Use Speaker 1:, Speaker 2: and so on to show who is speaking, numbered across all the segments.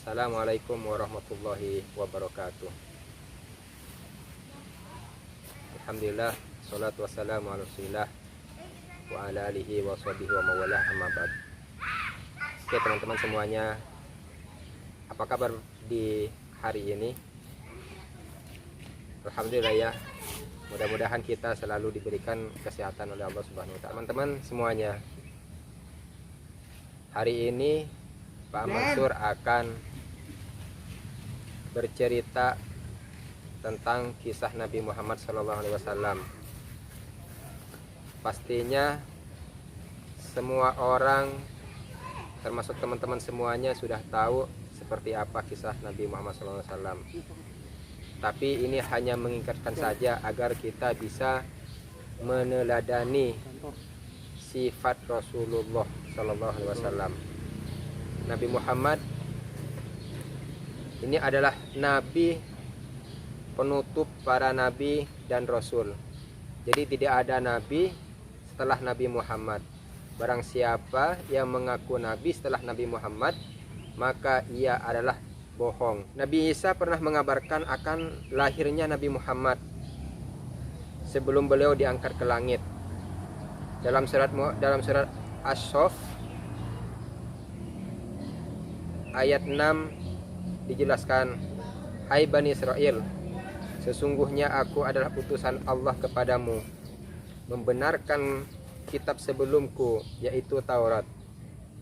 Speaker 1: Assalamualaikum warahmatullahi wabarakatuh. Alhamdulillah, salatu wassalamu ala rasulillah wa ala alihi wa sahbihi wa mawalah, amma ba'd. Oke teman-teman semuanya, apa kabar di hari ini? Alhamdulillah ya, mudah-mudahan kita selalu diberikan kesehatan oleh Allah Subhanahu wa Ta'ala. Teman-teman semuanya, hari ini Pak Mansur akan bercerita tentang kisah Nabi Muhammad SAW. Pastinya semua orang, termasuk teman-teman semuanya, sudah tahu seperti apa kisah Nabi Muhammad SAW. Tapi ini hanya mengingatkan saja agar kita bisa meneladani sifat Rasulullah SAW. Nabi Muhammad ini adalah nabi penutup para nabi dan rasul. Jadi tidak ada nabi setelah Nabi Muhammad. Barang siapa yang mengaku nabi setelah Nabi Muhammad, maka ia adalah bohong. Nabi Isa pernah mengabarkan akan lahirnya Nabi Muhammad sebelum beliau diangkat ke langit. Dalam surat Asy-Syaff ayat 6 dijelaskan, "Hai Bani Israel, sesungguhnya aku adalah utusan Allah kepadamu, membenarkan kitab sebelumku, yaitu Taurat,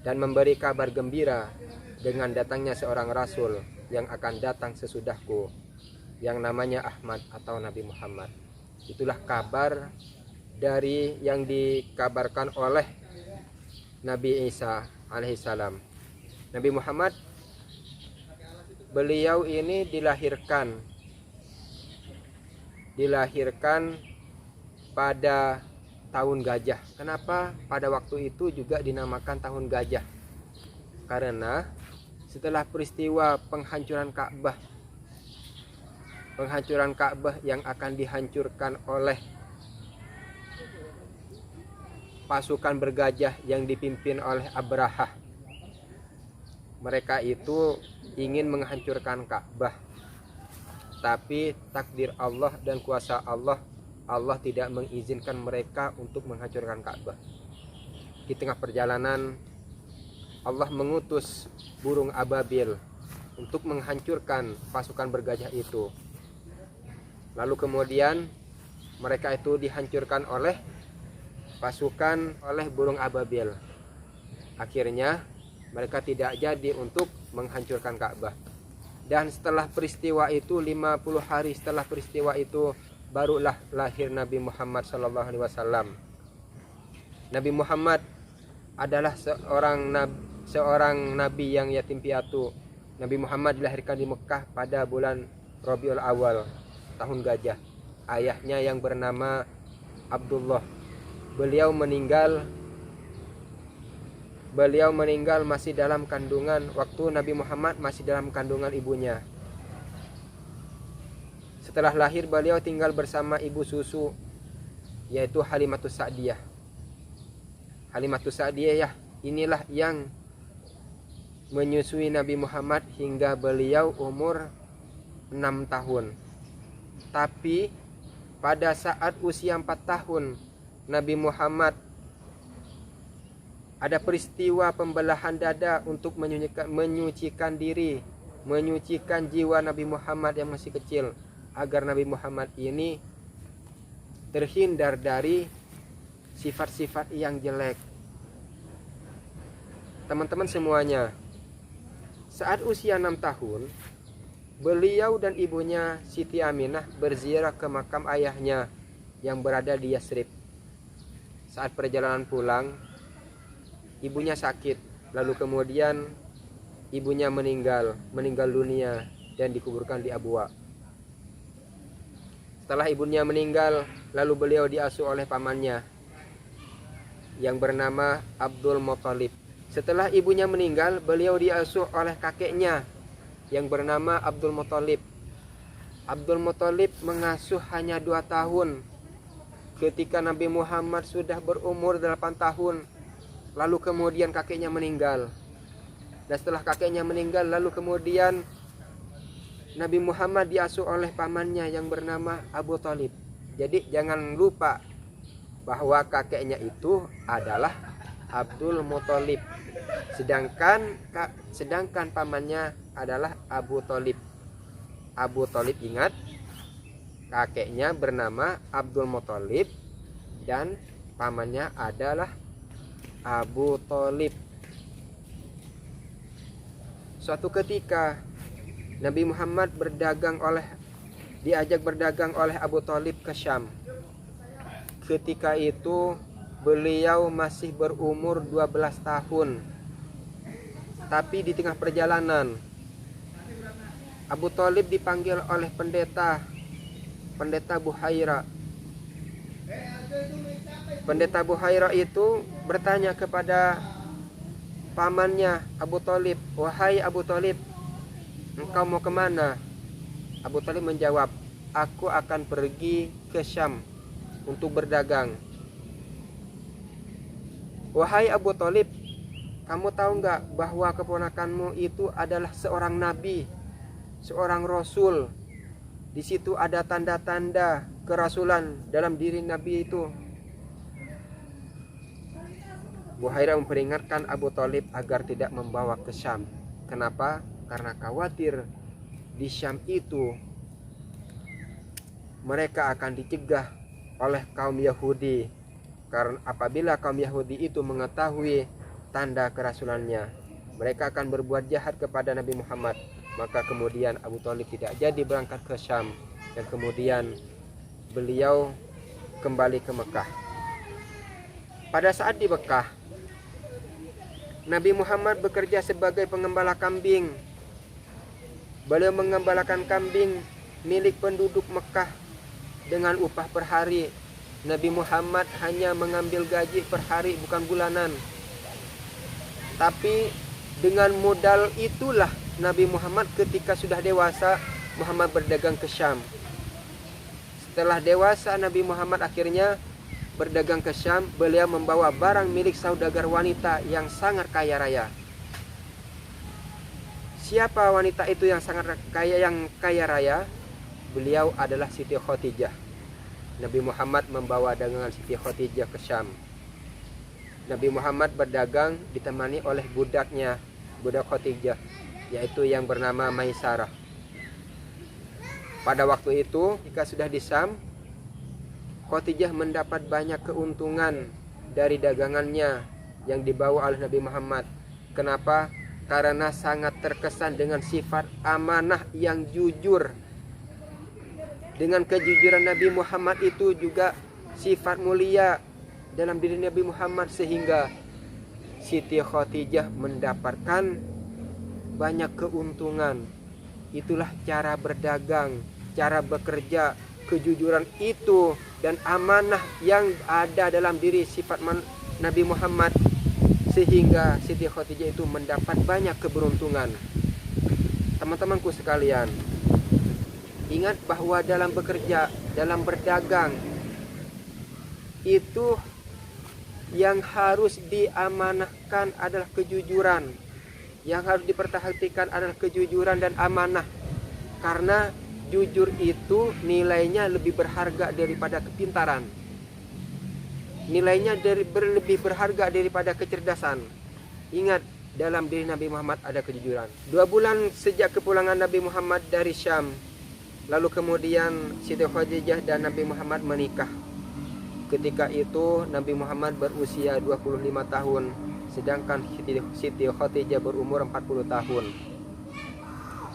Speaker 1: dan memberi kabar gembira dengan datangnya seorang rasul yang akan datang sesudahku, yang namanya Ahmad atau Nabi Muhammad." Itulah kabar dari yang dikabarkan oleh Nabi Isa alaihissalam. Nabi Muhammad, beliau ini dilahirkan pada tahun gajah. Kenapa pada waktu itu juga dinamakan tahun gajah? Karena setelah peristiwa penghancuran Ka'bah yang akan dihancurkan oleh pasukan bergajah yang dipimpin oleh Abrahah. Mereka itu ingin menghancurkan Ka'bah, tapi takdir Allah dan kuasa Allah, Allah tidak mengizinkan mereka untuk menghancurkan Ka'bah. Di tengah perjalanan, Allah mengutus burung ababil untuk menghancurkan pasukan bergajah itu. Lalu kemudian mereka itu dihancurkan oleh burung ababil. Akhirnya mereka tidak jadi untuk menghancurkan Ka'bah. Dan setelah peristiwa itu, 50 hari setelah peristiwa itu, barulah lahir Nabi Muhammad SAW. Nabi Muhammad adalah seorang nabi yang yatim piatu. Nabi Muhammad dilahirkan di Mekah pada bulan Rabiul Awal, tahun gajah. Ayahnya yang bernama Abdullah. Beliau meninggal masih dalam kandungan, waktu Nabi Muhammad masih dalam kandungan ibunya. Setelah lahir, beliau tinggal bersama ibu susu, yaitu Halimatus Sa'diyah. Halimatus Sa'diyah inilah yang menyusui Nabi Muhammad hingga beliau umur 6 tahun. Tapi pada saat usia 4 tahun, Nabi Muhammad ada peristiwa pembelahan dada untuk menyucikan diri, menyucikan jiwa Nabi Muhammad yang masih kecil, agar Nabi Muhammad ini terhindar dari sifat-sifat yang jelek. Teman-teman semuanya, saat usia 6 tahun, beliau dan ibunya Siti Aminah berziarah ke makam ayahnya yang berada di Yasrib. Saat perjalanan pulang, ibunya sakit, lalu kemudian ibunya meninggal dunia dan dikuburkan di Abwa. Setelah ibunya meninggal, lalu beliau diasuh oleh pamannya yang bernama Abdul Muthalib. Setelah ibunya meninggal, beliau diasuh oleh kakeknya yang bernama Abdul Muthalib. Abdul Muthalib mengasuh hanya 2 tahun. Ketika Nabi Muhammad sudah berumur 8 tahun, lalu kemudian kakeknya meninggal. Dan setelah kakeknya meninggal, lalu kemudian Nabi Muhammad diasuh oleh pamannya yang bernama Abu Thalib. Jadi jangan lupa bahwa kakeknya itu adalah Abdul Muthalib, sedangkan pamannya adalah Abu Thalib. Abu Thalib, ingat, kakeknya bernama Abdul Muthalib dan pamannya adalah Abu Thalib. Suatu ketika Nabi Muhammad diajak berdagang oleh Abu Thalib ke Syam. Ketika itu beliau masih berumur 12 tahun. Tapi di tengah perjalanan Abu Thalib dipanggil oleh pendeta Buhaira. Pendeta Buhaira itu bertanya kepada pamannya Abu Thalib, "Wahai Abu Thalib, engkau mau kemana?" Abu Thalib menjawab, "Aku akan pergi ke Syam untuk berdagang." "Wahai Abu Thalib, kamu tahu nggak bahwa keponakanmu itu adalah seorang nabi, seorang rasul? Di situ ada tanda-tanda kerasulan dalam diri nabi itu." Buhaira memperingatkan Abu Thalib agar tidak membawa ke Syam. Kenapa? Karena khawatir di Syam itu mereka akan dicegah oleh kaum Yahudi. Karena apabila kaum Yahudi itu mengetahui tanda kerasulannya, mereka akan berbuat jahat kepada Nabi Muhammad. Maka kemudian Abu Thalib tidak jadi berangkat ke Syam, dan kemudian beliau kembali ke Mekah. Pada saat di Mekah, Nabi Muhammad bekerja sebagai pengembala kambing. Beliau mengembalakan kambing milik penduduk Mekah dengan upah per hari. Nabi Muhammad hanya mengambil gaji per hari, bukan bulanan. Tapi dengan modal itulah Nabi Muhammad ketika sudah dewasa, Muhammad berdagang ke Syam. Setelah dewasa, Nabi Muhammad akhirnya berdagang ke Syam. Beliau membawa barang milik saudagar wanita yang sangat kaya raya. Siapa wanita itu yang sangat kaya raya? Beliau adalah Siti Khadijah. Nabi Muhammad membawa dagangan Siti Khadijah ke Syam. Nabi Muhammad berdagang ditemani oleh budak Khadijah, yaitu yang bernama Maisarah. Pada waktu itu, jika sudah di Syam, Khadijah mendapat banyak keuntungan dari dagangannya yang dibawa oleh Nabi Muhammad. Kenapa? Karena sangat terkesan dengan sifat amanah yang jujur. Dengan kejujuran Nabi Muhammad itu juga sifat mulia dalam diri Nabi Muhammad, sehingga Siti Khadijah mendapatkan banyak keuntungan. Itulah cara berdagang, cara bekerja, kejujuran itu dan amanah yang ada dalam diri sifat Nabi Muhammad, sehingga Siti Khadijah itu mendapat banyak keberuntungan. Teman-temanku sekalian, ingat bahwa dalam bekerja, dalam berdagang, itu yang harus diamanahkan adalah kejujuran. Yang harus diperhatikan adalah kejujuran dan amanah. Karena jujur itu nilainya lebih berharga daripada kepintaran. Nilainya lebih berharga daripada kecerdasan. Ingat, dalam diri Nabi Muhammad ada kejujuran. 2 bulan sejak kepulangan Nabi Muhammad dari Syam, lalu kemudian Siti Khadijah dan Nabi Muhammad menikah. Ketika itu Nabi Muhammad berusia 25 tahun, sedangkan Siti Khadijah berumur 40 tahun.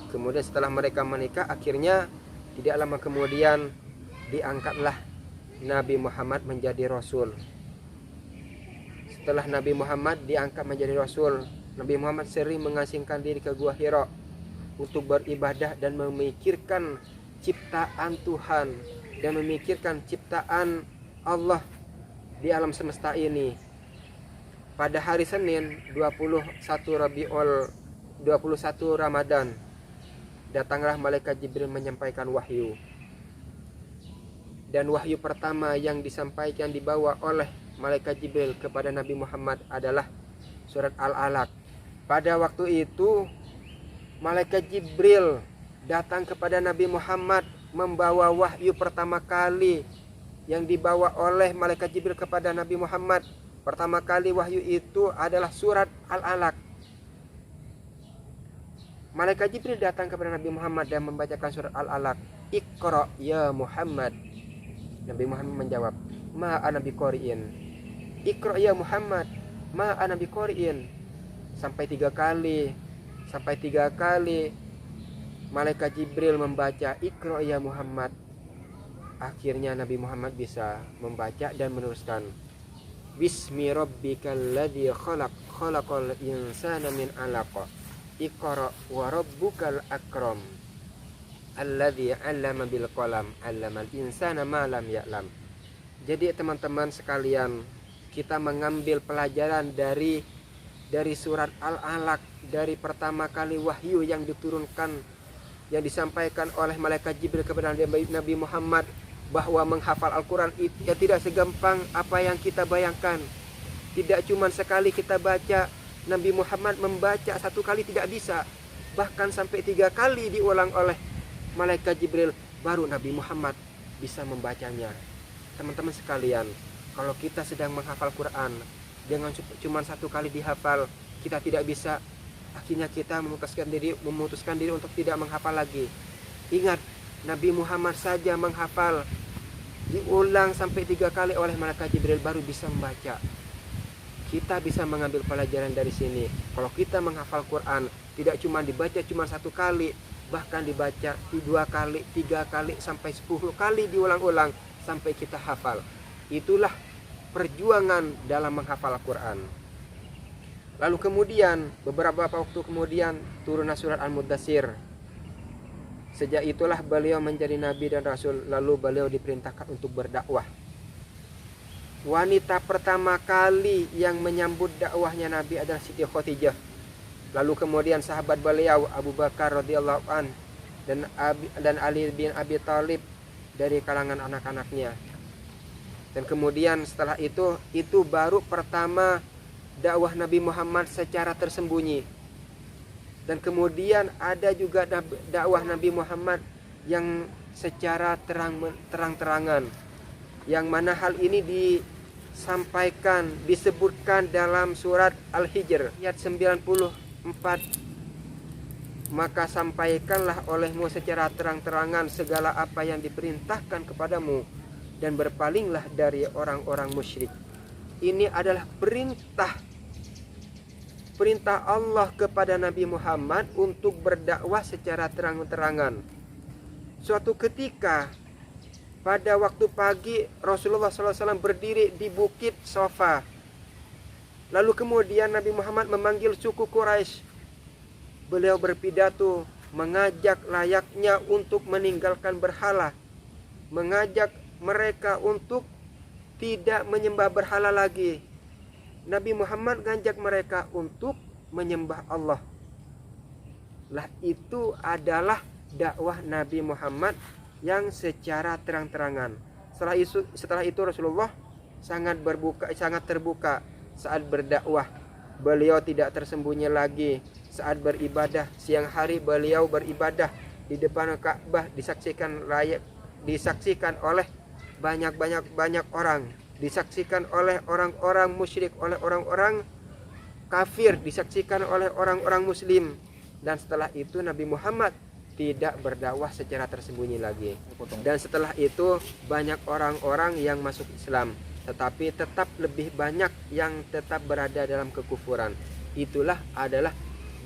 Speaker 1: Kemudian setelah mereka menikah, akhirnya tidak lama kemudian diangkatlah Nabi Muhammad menjadi Rasul. Setelah Nabi Muhammad diangkat menjadi Rasul, Nabi Muhammad sering mengasingkan diri ke Gua Hira untuk beribadah dan memikirkan ciptaan Tuhan dan memikirkan ciptaan Allah di alam semesta ini. Pada hari Senin 21 Ramadan, datanglah malaikat Jibril menyampaikan wahyu. Dan wahyu pertama yang disampaikan dibawa oleh malaikat Jibril kepada Nabi Muhammad adalah surat Al-Alaq. Pada waktu itu malaikat Jibril datang kepada Nabi Muhammad membawa wahyu pertama kali yang dibawa oleh malaikat Jibril kepada Nabi Muhammad. Pertama kali wahyu itu adalah surat Al-Alaq. Malaikat Jibril datang kepada Nabi Muhammad dan membacakan surat Al-Alaq. Iqra ya Muhammad. Nabi Muhammad menjawab, ma ana biqari'in. Iqra ya Muhammad, ma ana biqari'in. Sampai tiga kali malaikat Jibril membaca Iqra ya Muhammad. Akhirnya Nabi Muhammad bisa membaca dan meneruskan, Bismi rabbikal ladzi khalaq, khalaqal insana min 'alaq. Iqra wa rabbukal akram. Alladzi 'allama bil qalam, 'allamal insana ma lam ya'lam. Jadi teman-teman sekalian, kita mengambil pelajaran dari surat Al-Alaq, dari pertama kali wahyu yang diturunkan, yang disampaikan oleh malaikat Jibril kepada Nabi Muhammad, bahwa menghafal Al-Quran itu ya tidak segampang apa yang kita bayangkan. Tidak cuma sekali kita baca. Nabi Muhammad membaca satu kali tidak bisa, bahkan sampai 3 kali diulang oleh malaikat Jibril baru Nabi Muhammad bisa membacanya. Teman-teman sekalian, kalau kita sedang menghafal Quran dengan cuma 1 kali dihafal, kita tidak bisa, akhirnya kita memutuskan diri untuk tidak menghafal lagi. Ingat, Nabi Muhammad saja menghafal diulang sampai 3 kali oleh malaikat Jibril baru bisa membaca. Kita bisa mengambil pelajaran dari sini. Kalau kita menghafal Quran, tidak cuma dibaca cuma 1 kali, bahkan dibaca 2 kali, 3 kali, sampai 10 kali diulang-ulang sampai kita hafal. Itulah perjuangan dalam menghafal Quran. Lalu kemudian beberapa waktu kemudian turunlah surat Al-Muddatsir. Sejak itulah beliau menjadi nabi dan rasul, lalu beliau diperintahkan untuk berdakwah. Wanita pertama kali yang menyambut dakwahnya Nabi adalah Siti Khadijah. Lalu kemudian sahabat beliau Abu Bakar radhiyallahu an dan Ali bin Abi Thalib dari kalangan anak-anaknya. Dan kemudian setelah itu baru pertama dakwah Nabi Muhammad secara tersembunyi. Dan kemudian ada juga dakwah Nabi Muhammad yang secara terang-terangan, yang mana hal ini disebutkan dalam surat Al-Hijr ayat 94. Maka sampaikanlah olehmu secara terang-terangan segala apa yang diperintahkan kepadamu, dan berpalinglah dari orang-orang musyrik. Ini adalah perintah Allah kepada Nabi Muhammad untuk berdakwah secara terang-terangan. Suatu ketika pada waktu pagi Rasulullah SAW berdiri di bukit Safa. Lalu kemudian Nabi Muhammad memanggil suku Quraisy. Beliau berpidato mengajak layaknya untuk meninggalkan berhala, mengajak mereka untuk tidak menyembah berhala lagi. Nabi Muhammad mengajak mereka untuk menyembah Allah. Lah itu adalah dakwah Nabi Muhammad yang secara terang-terangan. Setelah itu Rasulullah sangat terbuka saat berdakwah. Beliau tidak tersembunyi lagi saat beribadah. Siang hari beliau beribadah di depan Ka'bah, disaksikan oleh banyak orang, disaksikan oleh orang-orang musyrik, oleh orang-orang kafir, disaksikan oleh orang-orang muslim. Dan setelah itu Nabi Muhammad tidak berdakwah secara tersembunyi lagi. Dan setelah itu banyak orang-orang yang masuk Islam, tetapi tetap lebih banyak yang tetap berada dalam kekufuran. Itulah adalah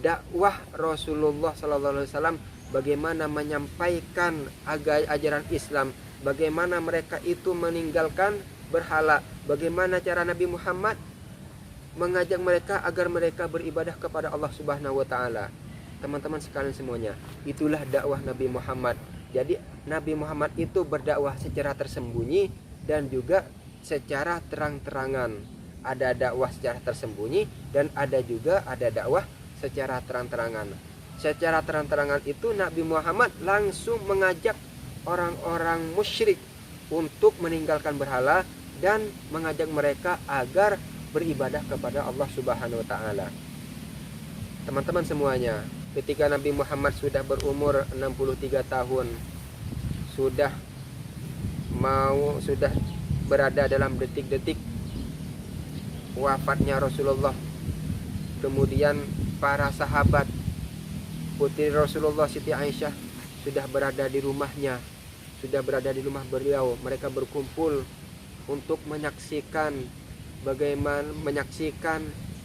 Speaker 1: dakwah Rasulullah SAW, bagaimana menyampaikan ajaran Islam, bagaimana mereka itu meninggalkan berhala, bagaimana cara Nabi Muhammad mengajak mereka agar mereka beribadah kepada Allah Subhanahu wa taala. Teman-teman sekalian semuanya, itulah dakwah Nabi Muhammad. Jadi Nabi Muhammad itu berdakwah secara tersembunyi dan juga secara terang-terangan. Ada dakwah secara tersembunyi dan ada dakwah secara terang-terangan. Secara terang-terangan itu Nabi Muhammad langsung mengajak orang-orang musyrik untuk meninggalkan berhala dan mengajak mereka agar beribadah kepada Allah Subhanahu wa taala. Teman-teman semuanya, ketika Nabi Muhammad sudah berumur 63 tahun, sudah berada dalam detik-detik wafatnya Rasulullah. Kemudian para sahabat, putri Rasulullah Siti Aisyah sudah berada di rumahnya, sudah berada di rumah beliau. Mereka berkumpul untuk menyaksikan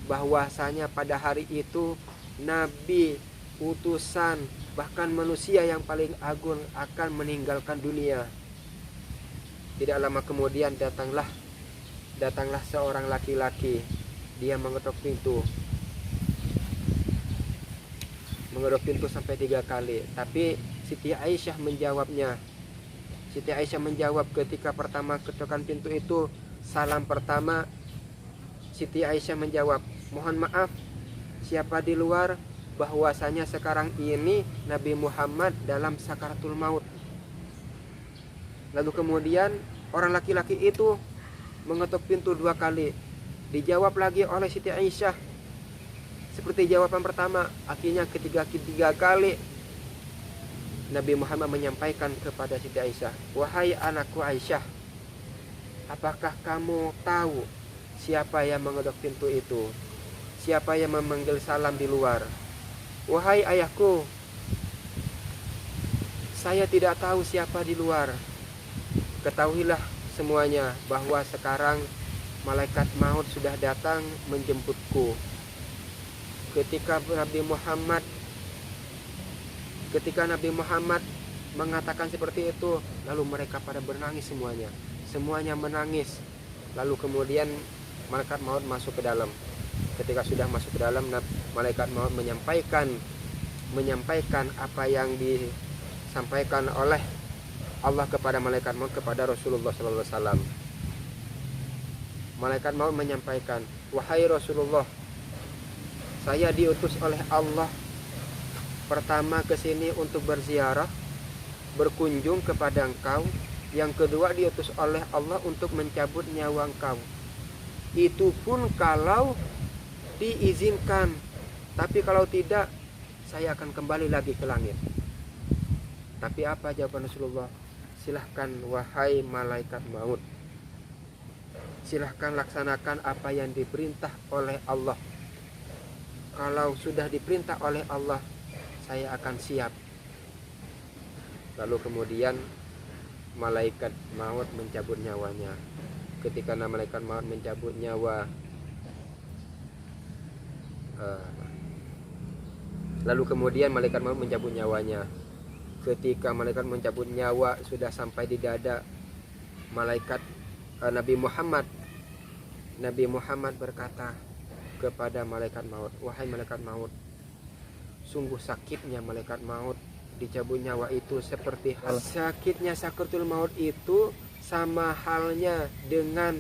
Speaker 1: bahwasanya pada hari itu Nabi, utusan, bahkan manusia yang paling agung akan meninggalkan dunia. Tidak lama kemudian datanglah seorang laki-laki. Dia mengetuk pintu sampai 3 kali. Tapi Siti Aisyah menjawabnya. Siti Aisyah menjawab ketika pertama ketukan pintu itu, salam pertama, Siti Aisyah menjawab, mohon maaf, siapa di luar? Bahwasanya sekarang ini Nabi Muhammad dalam sakaratul maut. Lalu kemudian orang laki-laki itu mengetuk pintu 2 kali. Dijawab lagi oleh Siti Aisyah seperti jawaban pertama. Akhirnya ketiga kali Nabi Muhammad menyampaikan kepada Siti Aisyah, wahai anakku Aisyah, apakah kamu tahu siapa yang mengetuk pintu itu? Siapa yang memanggil salam di luar? Wahai ayahku, saya tidak tahu siapa di luar. Ketahuilah semuanya bahwa sekarang malaikat maut sudah datang menjemputku. Ketika Nabi Muhammad mengatakan seperti itu, lalu mereka pada menangis semuanya menangis. Lalu kemudian malaikat maut masuk ke dalam. Ketika sudah masuk ke dalam, malaikat maut menyampaikan apa yang disampaikan oleh Allah kepada malaikat maut kepada Rasulullah SAW. Malaikat maut menyampaikan, wahai Rasulullah, saya diutus oleh Allah pertama ke sini untuk berziarah, berkunjung kepada engkau. Yang kedua diutus oleh Allah untuk mencabut nyawa engkau. Itu pun kalau diizinkan. Tapi kalau tidak, saya akan kembali lagi ke langit. Tapi apa jawaban Rasulullah? Silahkan wahai malaikat maut, silahkan laksanakan apa yang diperintah oleh Allah. Kalau sudah diperintah oleh Allah, saya akan siap. Lalu kemudian malaikat maut mencabut nyawanya. Ketika malaikat maut mencabut nyawa, lalu kemudian malaikat maut mencabut nyawanya. Ketika malaikat mencabut nyawa sudah sampai di dada Nabi Muhammad berkata kepada malaikat maut, wahai malaikat maut, sungguh sakitnya malaikat maut dicabut nyawa itu, seperti sakitnya sakaratul maut itu sama halnya dengan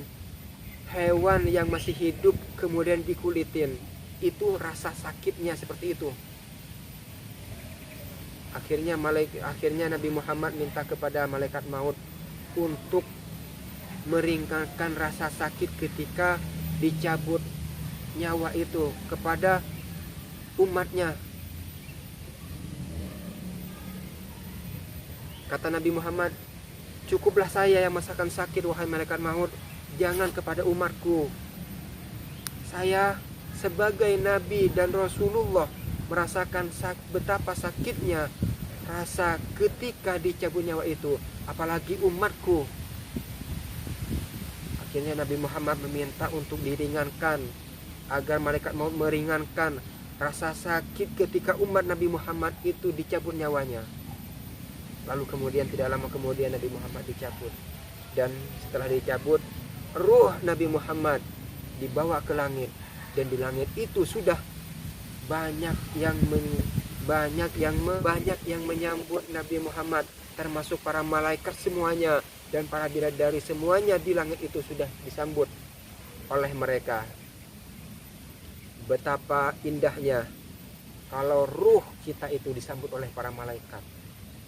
Speaker 1: hewan yang masih hidup kemudian dikulitin. Itu rasa sakitnya seperti itu. Akhirnya Nabi Muhammad minta kepada malaikat maut untuk meringankan rasa sakit ketika dicabut nyawa itu kepada umatnya. Kata Nabi Muhammad, cukuplah saya yang merasakan sakit wahai malaikat maut, jangan kepada umatku. Saya sebagai Nabi dan Rasulullah merasakan betapa sakitnya rasa ketika dicabut nyawa itu, apalagi umatku. Akhirnya Nabi Muhammad meminta untuk diringankan, agar malaikat maut meringankan rasa sakit ketika umat Nabi Muhammad itu dicabut nyawanya. Lalu kemudian tidak lama kemudian Nabi Muhammad dicabut. Dan setelah dicabut, ruh Nabi Muhammad dibawa ke langit. Dan di langit itu sudah banyak yang menyambut Nabi Muhammad, termasuk para malaikat semuanya dan para bidadari semuanya di langit itu sudah disambut oleh mereka. Betapa indahnya kalau ruh kita itu disambut oleh para malaikat.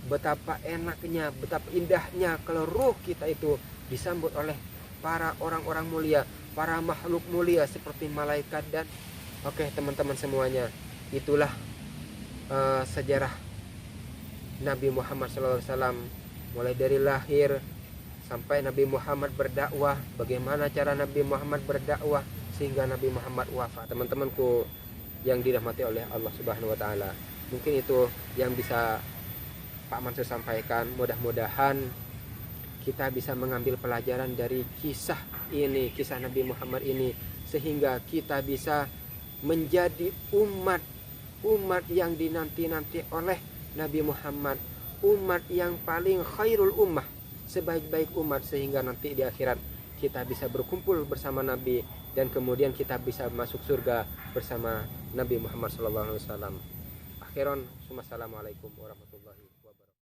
Speaker 1: Betapa enaknya, betapa indahnya kalau ruh kita itu disambut oleh para orang-orang mulia, para makhluk mulia seperti malaikat. Dan oke teman-teman semuanya, itulah sejarah Nabi Muhammad SAW, mulai dari lahir sampai Nabi Muhammad berdakwah, bagaimana cara Nabi Muhammad berdakwah sehingga Nabi Muhammad wafat. Teman-temanku yang dirahmati oleh Allah Subhanahu wa taala, mungkin itu yang bisa Pak Mansur sampaikan. Mudah-mudahan kita bisa mengambil pelajaran dari kisah ini, kisah Nabi Muhammad ini, sehingga kita bisa menjadi umat yang dinanti-nanti oleh Nabi Muhammad, umat yang paling khairul ummah, sebaik-baik umat, sehingga nanti di akhirat kita bisa berkumpul bersama Nabi dan kemudian kita bisa masuk surga bersama Nabi Muhammad SAW. Akhiran, assalamualaikum warahmatullahi wabarakatuh.